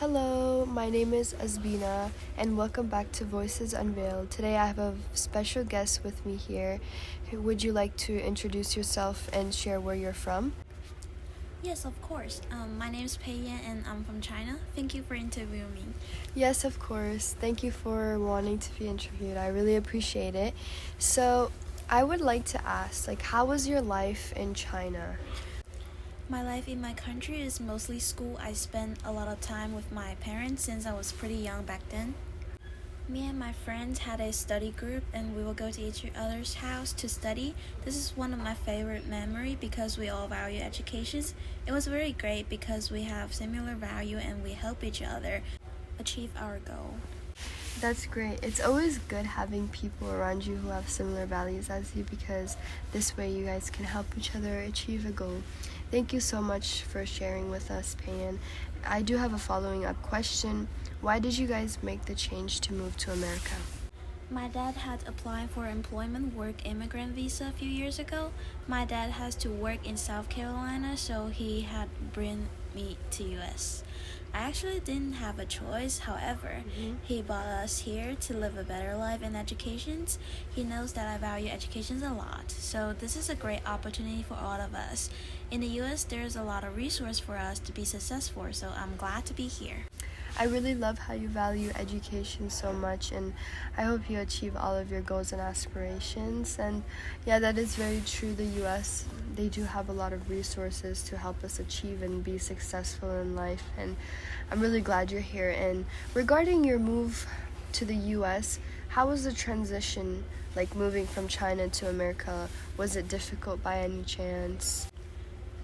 Hello, my name is Azbina, and welcome back to Voices.Unveiled. Today I have a special guest with me here. Would you like to introduce yourself and share where you're from? Yes, of course. My name is PeiYan and I'm from China. Thank you for interviewing me. Yes, of course. Thank you for wanting to be interviewed. I really appreciate it. So, I would like to ask, how was your life in China? My life in my country is mostly school. I spent a lot of time with my parents since I was pretty young back then. Me and my friends had a study group and we would go to each other's house to study. This is one of my favorite memory because we all value educations. It was very great because we have similar value and we help each other achieve our goal. That's great. It's always good having people around you who have similar values as you because this way you guys can help each other achieve a goal. Thank you so much for sharing with us, Pan. I do have a following up question. Why did you guys make the change to move to America? My dad had applied for employment work immigrant visa a few years ago. My dad has to work in South Carolina, so he had bring me to US. I actually didn't have a choice. However, he brought us here to live a better life in educations. He knows that I value educations a lot. So this is a great opportunity for all of us. In the US, there's a lot of resource for us to be successful, so I'm glad to be here. I really love how you value education so much, and I hope you achieve all of your goals and aspirations. And yeah, that is very true. The US, they do have a lot of resources to help us achieve and be successful in life, and I'm really glad you're here. And regarding your move to the US, how was the transition, like moving from China to America? Was it difficult by any chance?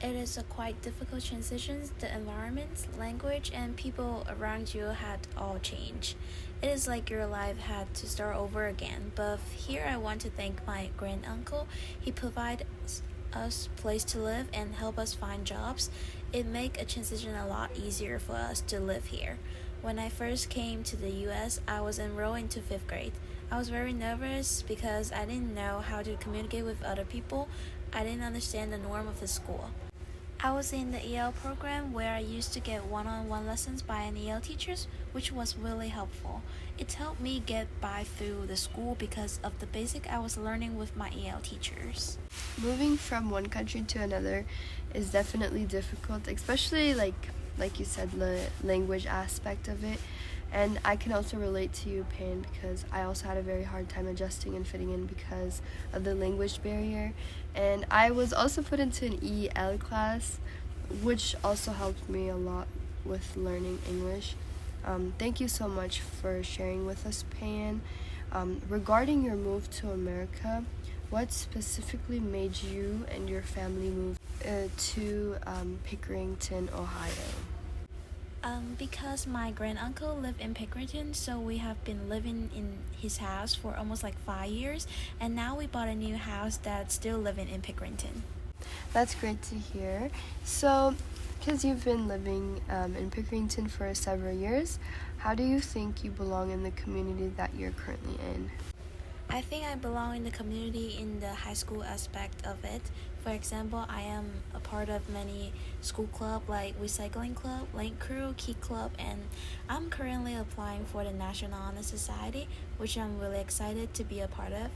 It is a quite difficult transition. The environment, language, and people around you had all changed. It is like your life had to start over again. But here I want to thank my grand uncle. He provided us place to live and help us find jobs. It make a transition a lot easier for us to live here. When I first came to the US, I was enrolled into 5th grade. I was very nervous because I didn't know how to communicate with other people. I didn't understand the norm of the school. I was in the EL program where I used to get one-on-one lessons by an EL teachers, which was really helpful. It helped me get by through the school because of the basic I was learning with my EL teachers. Moving from one country to another is definitely difficult, especially like you said, the language aspect of it. And I can also relate to you, Pan, because I also had a very hard time adjusting and fitting in because of the language barrier. And I was also put into an EL class, which also helped me a lot with learning English. Thank you so much for sharing with us, Pan. Regarding your move to America, what specifically made you and your family move to Pickerington, Ohio? Because my grand uncle lived in Pickerington, so we have been living in his house for almost like 5 years, and now we bought a new house that's still living in Pickerington. That's great to hear. So, because you've been living in Pickerington for several years, how do you think you belong in the community that you're currently in? I think I belong in the community in the high school aspect of it. For example, I am a part of many school club like recycling club, link crew, key club, and I'm currently applying for the National Honor Society, which I'm really excited to be a part of.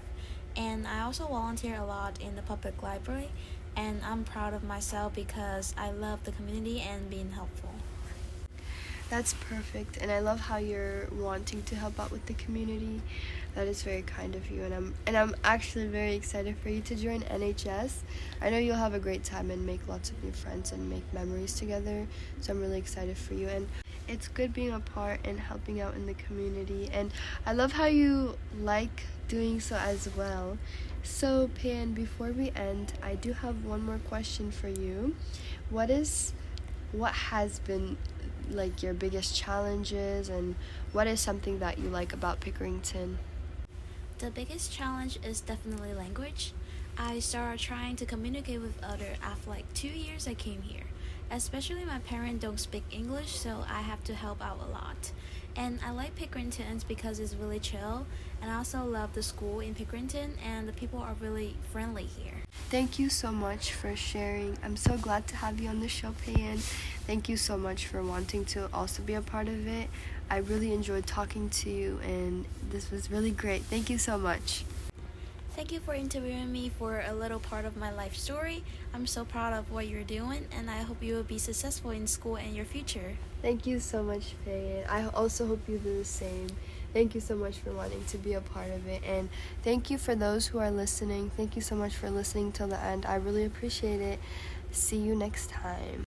And I also volunteer a lot in the public library, and I'm proud of myself because I love the community and being helpful. That's perfect, and I love how you're wanting to help out with the community. That is very kind of you, and I'm actually very excited for you to join NHS. I know you'll have a great time and make lots of new friends and make memories together. So I'm really excited for you, and it's good being a part and helping out in the community. And I love how you like doing so as well. So Pan, before we end, I do have one more question for you. What has been like your biggest challenges, and what is something that you like about Pickerington? The biggest challenge is definitely language. I started trying to communicate with others after like 2 years I came here. Especially my parents don't speak English, so I have to help out a lot. And I like Pickerington because it's really chill, and I also love the school in Pickerington, and the people are really friendly here. Thank you so much for sharing. I'm so glad to have you on the show, PeiYan. Thank you so much for wanting to also be a part of it. I really enjoyed talking to you, and this was really great. Thank you so much. Thank you for interviewing me for a little part of my life story. I'm so proud of what you're doing, and I hope you will be successful in school and your future. Thank you so much, PeiYan. I also hope you do the same. Thank you so much for wanting to be a part of it. And thank you for those who are listening. Thank you so much for listening till the end. I really appreciate it. See you next time.